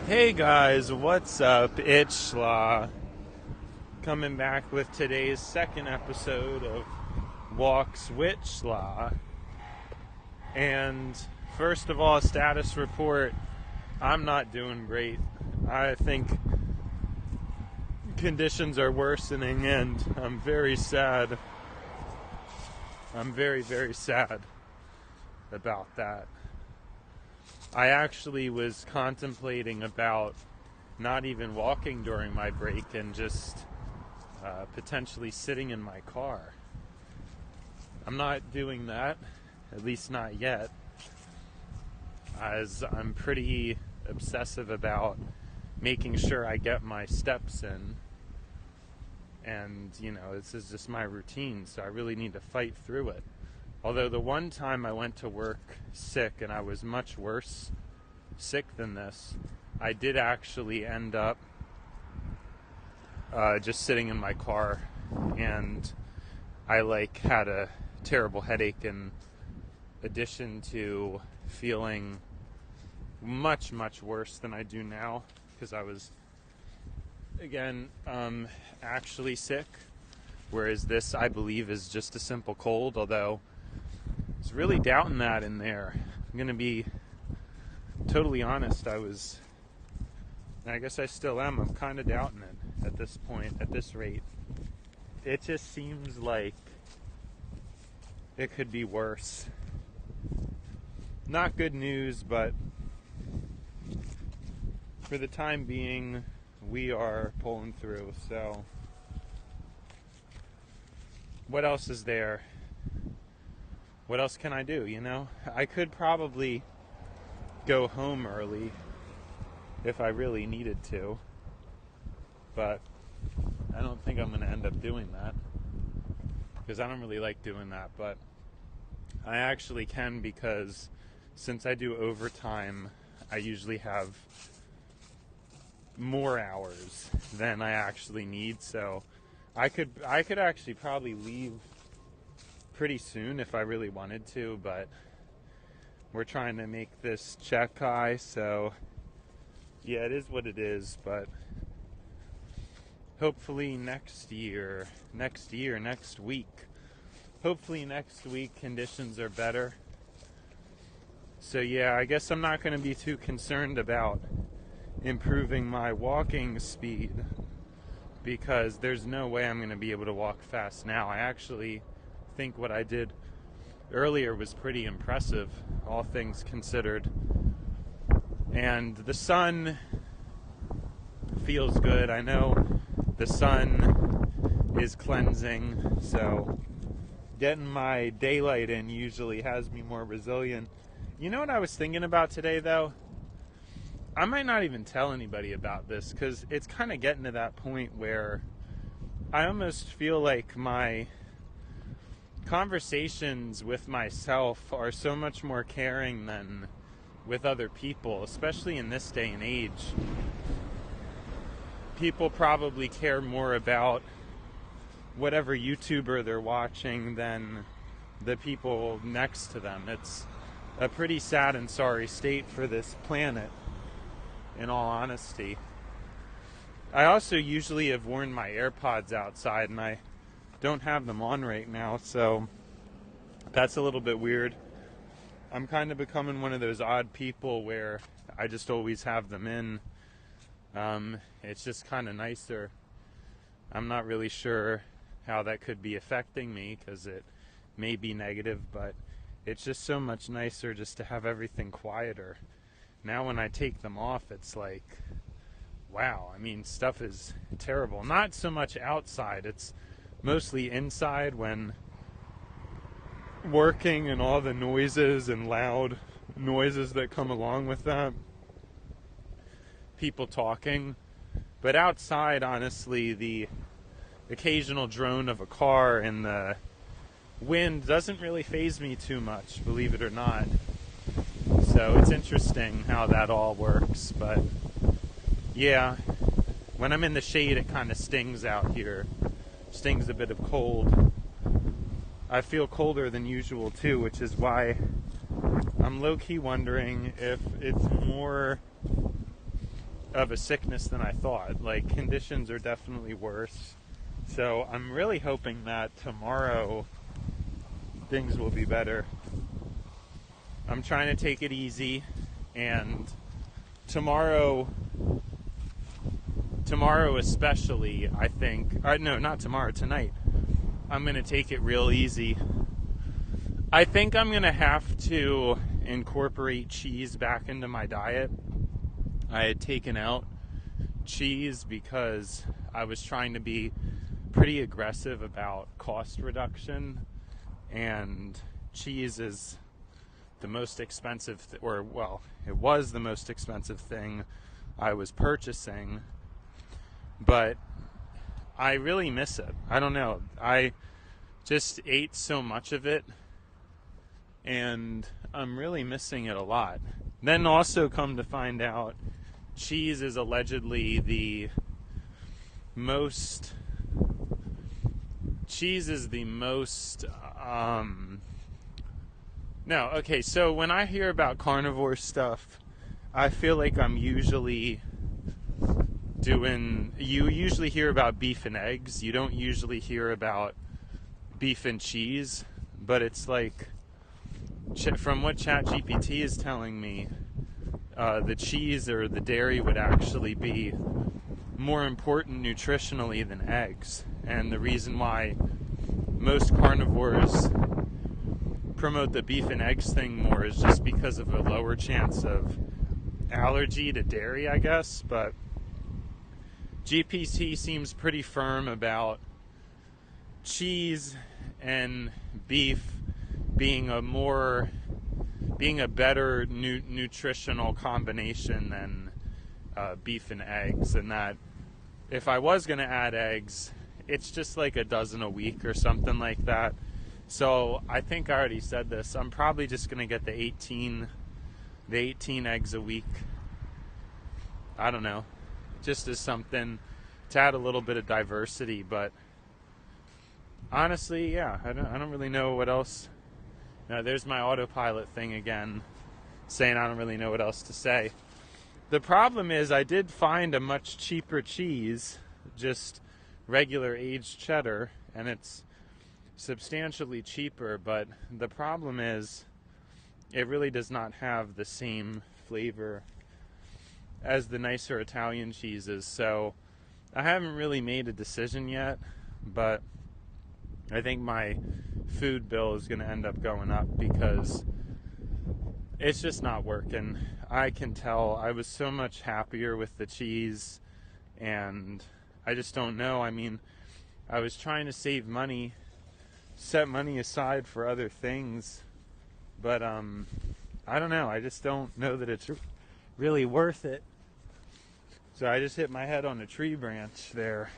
Hey guys, what's up? It's Schla coming back with today's second episode of Walks with Schla. And first of all, status report, I'm not doing great. I think conditions are worsening and I'm very sad. I'm very, very sad about that. I actually was contemplating about not even walking during my break and just potentially sitting in my car. I'm not doing that, at least not yet, as I'm pretty obsessive about making sure I get my steps in. And, this is just my routine, so I really need to fight through it. Although the one time I went to work sick and I was much worse sick than this, I did actually end up just sitting in my car, and I had a terrible headache in addition to feeling much, much worse than I do now, because I was, again, actually sick, whereas this, I believe, is just a simple cold, although I was really doubting that in there. I'm going to be totally honest, I guess I still am, I'm kind of doubting it at this point, at this rate. It just seems like it could be worse. Not good news, but for the time being, we are pulling through, so what else is there? What else can I do, I could probably go home early if I really needed to, but I don't think I'm going to end up doing that, because I don't really like doing that, but I actually can, because since I do overtime, I usually have more hours than I actually need, so I could actually probably leave pretty soon if I really wanted to, but we're trying to make this check high, so yeah, it is what it is, but hopefully next week, conditions are better. So yeah, I guess I'm not going to be too concerned about improving my walking speed, because there's no way I'm going to be able to walk fast now. I actually think what I did earlier was pretty impressive, all things considered. And the sun feels good. I know the sun is cleansing, so getting my daylight in usually has me more resilient. You know what I was thinking about today, though? I might not even tell anybody about this, because it's kind of getting to that point where I almost feel like my conversations with myself are so much more caring than with other people, especially in this day and age. People probably care more about whatever YouTuber they're watching than the people next to them. It's a pretty sad and sorry state for this planet, in all honesty. I also usually have worn my AirPods outside, and I don't have them on right now, so that's a little bit weird. I'm kind of becoming one of those odd people where I just always have them in. It's just kind of nicer. I'm not really sure how that could be affecting me, because it may be negative, but it's just so much nicer just to have everything quieter. Now when I take them off, it's like, wow, stuff is terrible. Not so much outside, it's mostly inside when working, and all the noises and loud noises that come along with that. People talking. But outside, honestly, the occasional drone of a car and the wind doesn't really faze me too much, believe it or not. So it's interesting how that all works. But yeah, when I'm in the shade, it kind of stings out here. Stings a bit of cold. I feel colder than usual too, which is why I'm low-key wondering if it's more of a sickness than I thought. Like, conditions are definitely worse. So I'm really hoping that tomorrow things will be better. I'm trying to take it easy, and tomorrow especially, I think, no, not tomorrow, tonight, I'm going to take it real easy. I think I'm going to have to incorporate cheese back into my diet. I had taken out cheese because I was trying to be pretty aggressive about cost reduction, and cheese is the most expensive, it was the most expensive thing I was purchasing, but I really miss it. I don't know. I just ate so much of it, and I'm really missing it a lot. Then also come to find out, cheese is allegedly the most no, okay, so when I hear about carnivore stuff, I feel like I'm usually you usually hear about beef and eggs. You don't usually hear about beef and cheese, but it's like, from what ChatGPT is telling me, the cheese or the dairy would actually be more important nutritionally than eggs. And the reason why most carnivores promote the beef and eggs thing more is just because of a lower chance of allergy to dairy, I guess. But GPT seems pretty firm about cheese and beef being a better nutritional combination than beef and eggs, and that if I was going to add eggs, it's just like a dozen a week or something like that. So I think I already said this. I'm probably just going to get the 18 eggs a week. I don't know. Just as something to add a little bit of diversity. But honestly, yeah, I don't really know what else. No, there's my autopilot thing again, saying I don't really know what else to say. The problem is I did find a much cheaper cheese, just regular aged cheddar, and it's substantially cheaper, but the problem is it really does not have the same flavor as the nicer Italian cheeses. So I haven't really made a decision yet, but I think my food bill is going to end up going up because it's just not working. I can tell. I was so much happier with the cheese, and I just don't know. I mean, I was trying to save money, set money aside for other things, but I don't know. I just don't know that it's really worth it. So I just hit my head on a tree branch there.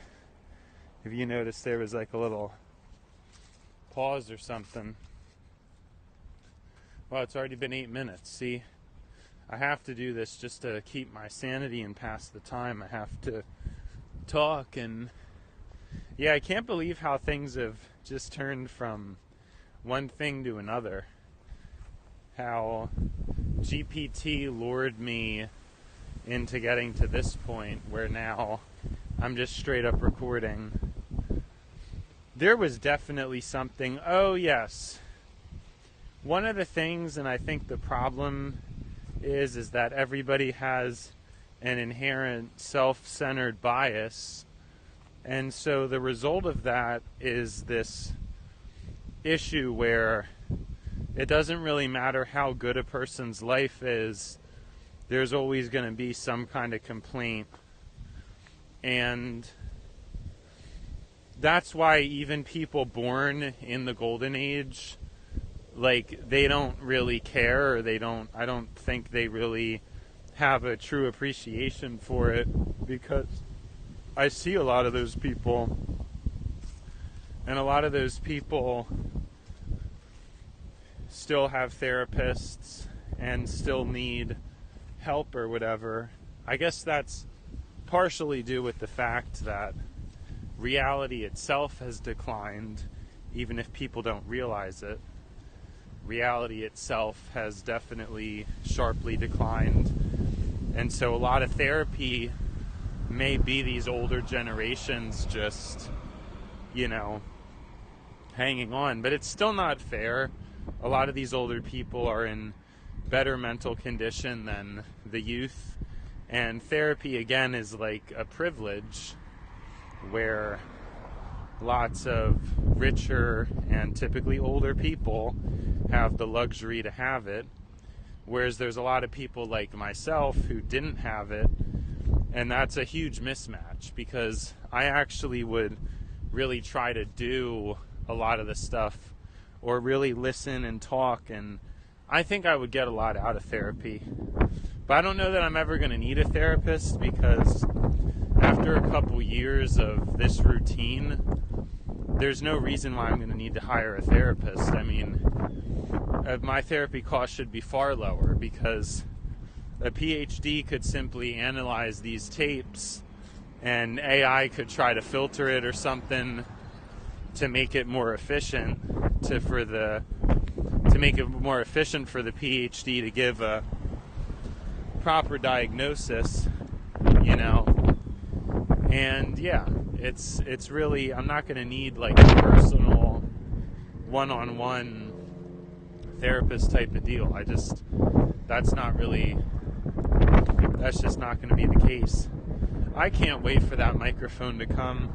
If you noticed, there was like a little pause or something. Well, it's already been 8 minutes. See, I have to do this just to keep my sanity and pass the time. I have to talk, and yeah, I can't believe how things have just turned from one thing to another. How GPT lured me into getting to this point where now I'm just straight up recording. There was definitely something. Oh, yes. One of the things, and I think the problem is that everybody has an inherent self-centered bias, and so the result of that is this issue where it doesn't really matter how good a person's life is, there's always going to be some kind of complaint. And that's why even people born in the golden age, like, they don't really care, or I don't think they really have a true appreciation for it, because I see a lot of those people, and a lot of those people still have therapists and still need help or whatever. I guess that's partially due with the fact that reality itself has declined, even if people don't realize it. Reality itself has definitely sharply declined, And so a lot of therapy may be these older generations just, hanging on. But it's still not fair. A lot of these older people are in better mental condition than the youth. And therapy, again, is like a privilege where lots of richer and typically older people have the luxury to have it, whereas there's a lot of people like myself who didn't have it, and that's a huge mismatch, because I actually would really try to do a lot of the stuff or really listen and talk, and I think I would get a lot out of therapy. But I don't know that I'm ever going to need a therapist, because after a couple years of this routine, there's no reason why I'm going to need to hire a therapist. I mean, my therapy cost should be far lower, because a PhD could simply analyze these tapes and AI could try to filter it or something to make it more efficient to make it more efficient for the PhD to give a proper diagnosis, and yeah, it's really, I'm not going to need like a personal one-on-one therapist type of deal. That's just not going to be the case. I can't wait for that microphone to come.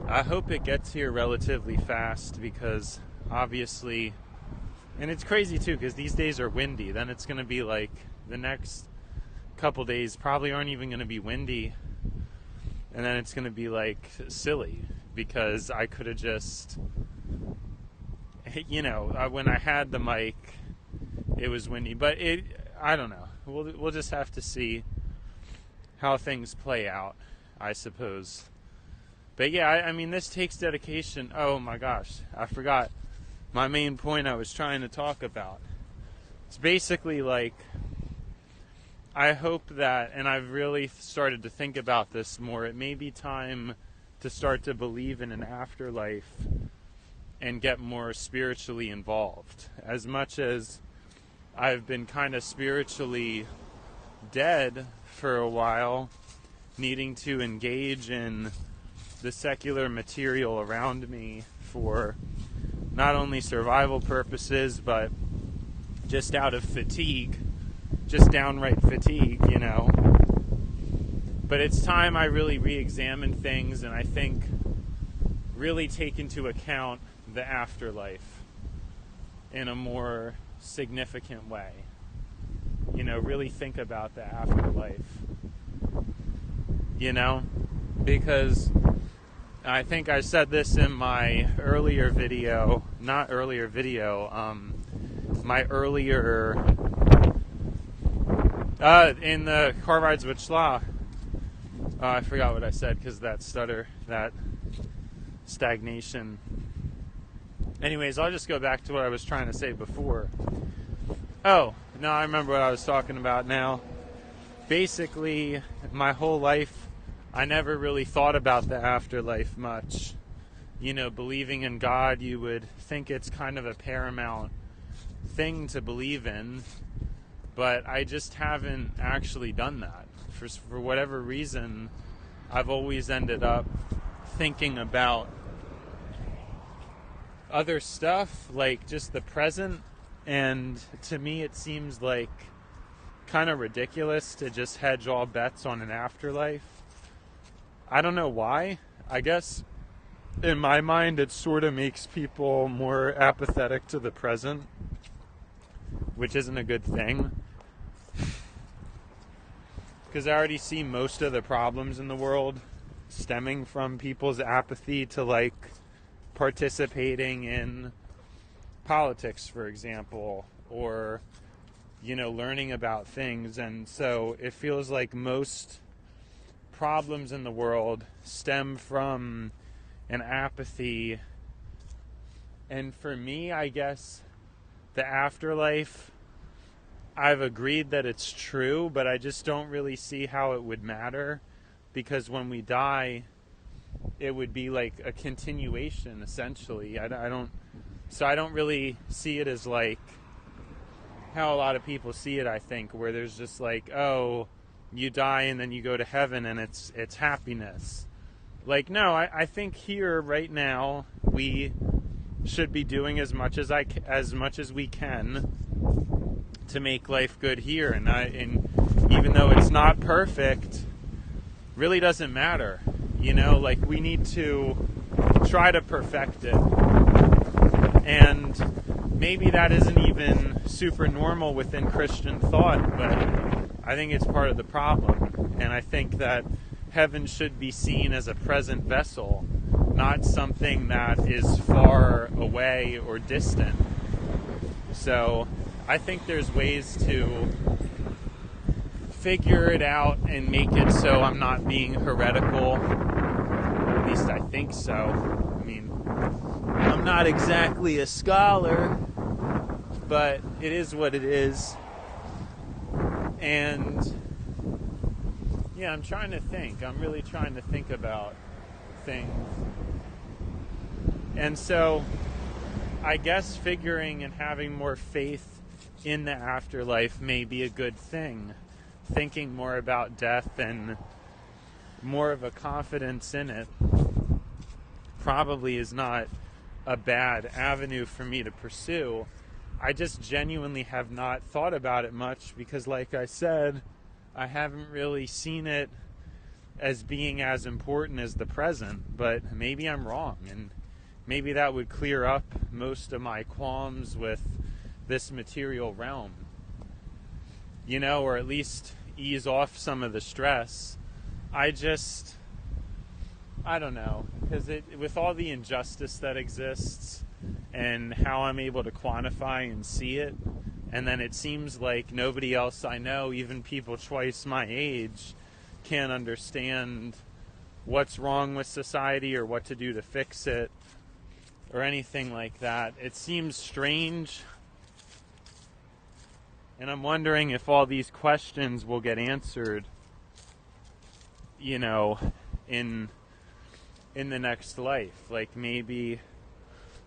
I hope it gets here relatively fast, because obviously, and it's crazy too, because these days are windy. Then it's going to be like the next couple days probably aren't even going to be windy, and then it's going to be like silly, because I could have just, when I had the mic, it was windy. But I don't know. We'll just have to see how things play out, I suppose. But yeah, I mean, this takes dedication. Oh my gosh, I forgot my main point I was trying to talk about. It's basically like, I hope that, and I've really started to think about this more, it may be time to start to believe in an afterlife and get more spiritually involved. As much as I've been kind of spiritually dead for a while, needing to engage in the secular material around me for not only survival purposes, but just out of fatigue, just downright fatigue, But it's time I really re-examine things, and I think really take into account the afterlife in a more significant way. Really think about the afterlife. Because I think I said this in my earlier video, my earlier, in the Car Rides with Schla. I forgot what I said because that stutter, that stagnation. Anyways, I'll just go back to what I was trying to say before. Oh, no, I remember what I was talking about now. Basically, my whole life, I never really thought about the afterlife much. Believing in God, you would think it's kind of a paramount thing to believe in, but I just haven't actually done that. For whatever reason, I've always ended up thinking about other stuff, like just the present, and to me it seems like kind of ridiculous to just hedge all bets on an afterlife. I don't know why. I guess in my mind it sort of makes people more apathetic to the present, which isn't a good thing, because I already see most of the problems in the world stemming from people's apathy to like participating in politics, for example, or learning about things. And so it feels like most problems in the world stem from an apathy. And for me, I guess the afterlife, I've agreed that it's true, but I just don't really see how it would matter, because when we die, it would be like a continuation, essentially. I don't really see it as like how a lot of people see it, I think, where there's just like, oh, you die and then you go to heaven and it's happiness. Like, no, I think here right now we should be doing as much as we can to make life good here, and even though it's not perfect, really doesn't matter. Like, we need to try to perfect it. And maybe that isn't even super normal within Christian thought, but I think it's part of the problem. And I think that heaven should be seen as a present vessel, not something that is far away or distant. So I think there's ways to figure it out and make it so I'm not being heretical. At least I think so. I mean, I'm not exactly a scholar, but it is what it is. And yeah, I'm trying to think. I'm really trying to think about things. And so I guess figuring and having more faith in the afterlife may be a good thing. Thinking more about death and more of a confidence in it probably is not a bad avenue for me to pursue. I just genuinely have not thought about it much because, like I said, I haven't really seen it as being as important as the present. But maybe I'm wrong, and maybe that would clear up most of my qualms with this material realm, or at least ease off some of the stress. I don't know, because with all the injustice that exists and how I'm able to quantify and see it, and then it seems like nobody else I know, even people twice my age, can understand what's wrong with society or what to do to fix it or anything like that. It seems strange. And I'm wondering if all these questions will get answered, in the next life. Like, maybe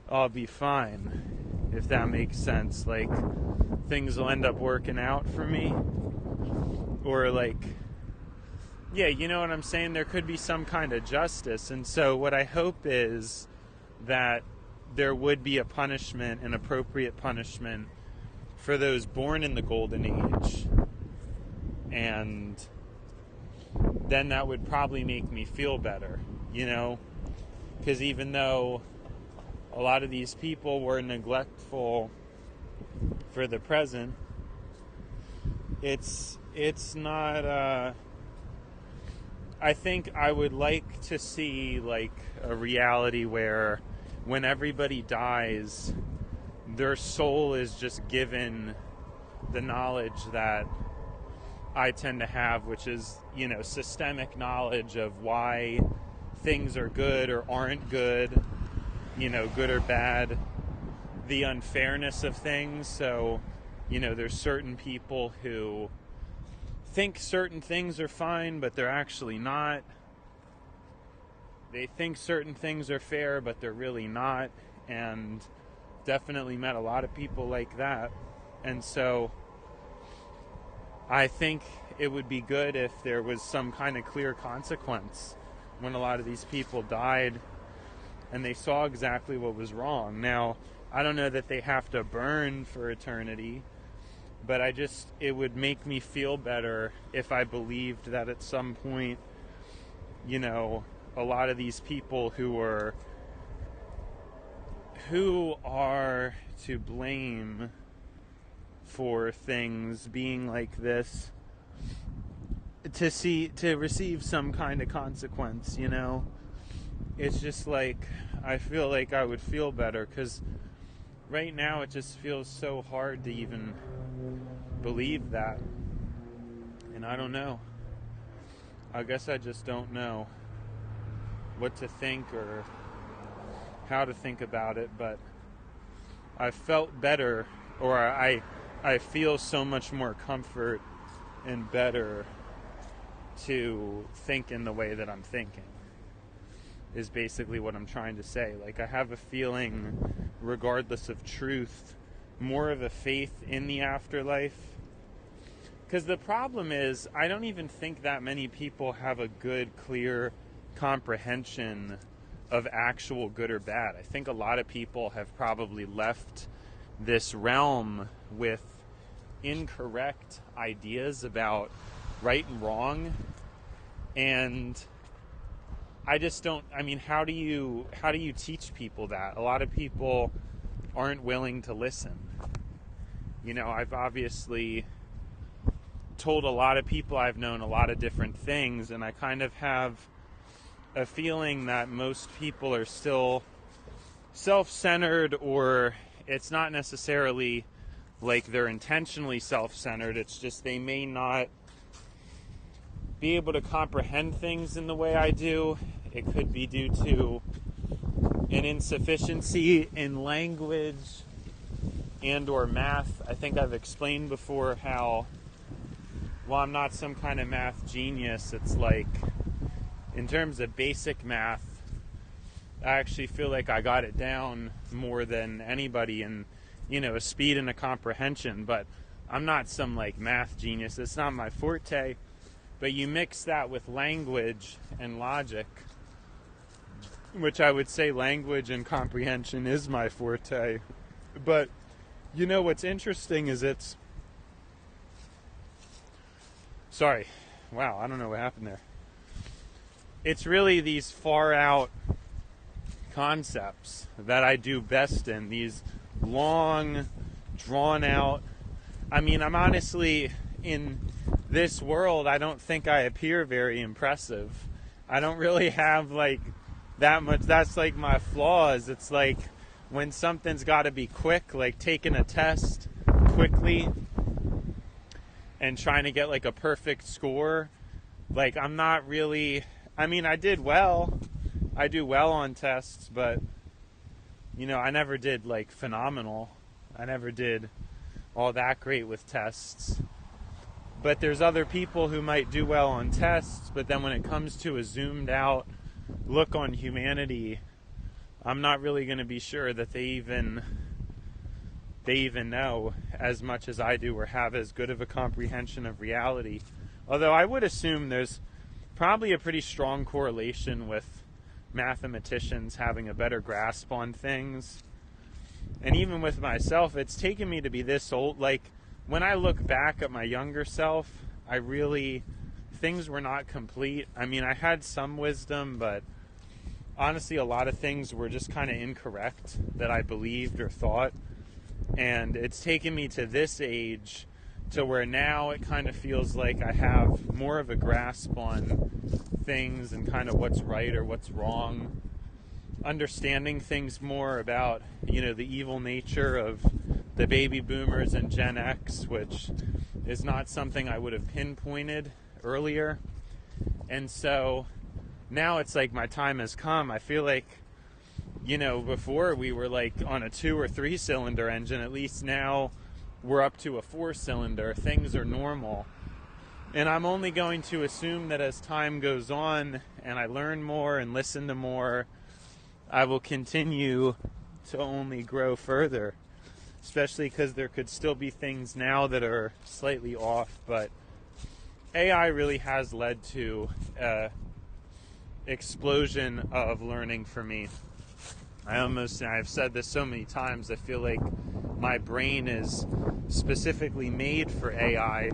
I'll be fine, if that makes sense. Like, things will end up working out for me. Or, like, yeah, you know what I'm saying? There could be some kind of justice. And so what I hope is that there would be a punishment, an appropriate punishment, for those born in the golden age. And then that would probably make me feel better, because even though a lot of these people were neglectful for the present, it's not, I think I would like to see, like, a reality where when everybody dies, their soul is just given the knowledge that I tend to have, which is, systemic knowledge of why things are good or aren't good, good or bad, the unfairness of things. So, there's certain people who think certain things are fine, but they're actually not. They think certain things are fair, but they're really not. And definitely met a lot of people like that. And so I think it would be good if there was some kind of clear consequence when a lot of these people died and they saw exactly what was wrong. Now, I don't know that they have to burn for eternity, but it would make me feel better if I believed that at some point, a lot of these people who are to blame for things being like this, to receive some kind of consequence. It's just like, I feel like I would feel better, because right now it just feels so hard to even believe that. And I don't know, I guess I just don't know what to think or how to think about it, but I felt better, or I feel so much more comfort and better to think in the way that I'm thinking, is basically what I'm trying to say. Like, I have a feeling, regardless of truth, more of a faith in the afterlife, Because the problem is, I don't even think that many people have a good, clear comprehension of actual good or bad. I think a lot of people have probably left this realm with incorrect ideas about right and wrong, and I just don't, I mean, how do you teach people that? A lot of people aren't willing to listen. You know, I've obviously told a lot of people I've known a lot of different things, and I kind of have a feeling that most people are still self-centered, or it's not necessarily like they're intentionally self-centered, it's just they may not be able to comprehend things in the way I do. It could be due to an insufficiency in language and or math. I think I've explained before how, while I'm not some kind of math genius, it's like, in terms of basic math, I actually feel like I got it down more than anybody in, you know, a speed and a comprehension, but I'm not some like math genius. It's not my forte. But you mix that with language and logic, which I would say language and comprehension is my forte. But, you know, what's interesting is sorry. Wow, I don't know what happened there. It's really these far out concepts that I do best in. These long, drawn out. I mean, I'm honestly, in this world, I don't think I appear very impressive. I don't really have like that much. That's like my flaws. It's like when something's got to be quick, like taking a test quickly and trying to get like a perfect score. Like, I'm not really, I mean, I did well. I do well on tests, but, you know, I never did like phenomenal. I never did all that great with tests. But there's other people who might do well on tests, but then when it comes to a zoomed out look on humanity, I'm not really going to be sure that they even know as much as I do, or have as good of a comprehension of reality. Although I would assume there's probably a pretty strong correlation with mathematicians having a better grasp on things. And even with myself, it's taken me to be this old. Like, when I look back at my younger self, things were not complete. I mean, I had some wisdom, but honestly, a lot of things were just kind of incorrect that I believed or thought. And it's taken me to this age to where now it kind of feels like I have more of a grasp on things and kind of what's right or what's wrong. Understanding things more about, you know, the evil nature of the baby boomers and Gen X, which is not something I would have pinpointed earlier. And so now it's like my time has come. I feel like, you know, before we were like on a 2 or 3 cylinder engine, at least now we're up to a 4 cylinder. Things are normal. And I'm only going to assume that as time goes on and I learn more and listen to more, I will continue to only grow further. Especially because there could still be things now that are slightly off, but AI really has led to an explosion of learning for me. I've said this so many times, I feel like my brain is specifically made for AI,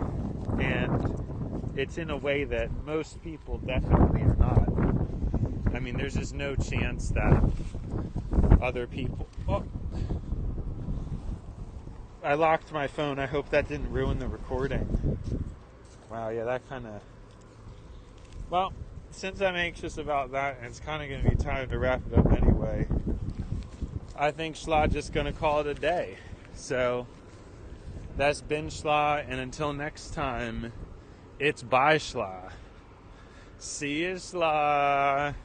and it's in a way that most people definitely are not. I mean, there's just no chance that other people... Oh. I locked my phone. I hope that didn't ruin the recording. Wow, yeah, that kind of... Well, since I'm anxious about that, and it's kind of going to be time to wrap it up anyway, I think Schla just going to call it a day. So, that's been Schla, and until next time, it's bye Schla. See you, Schla.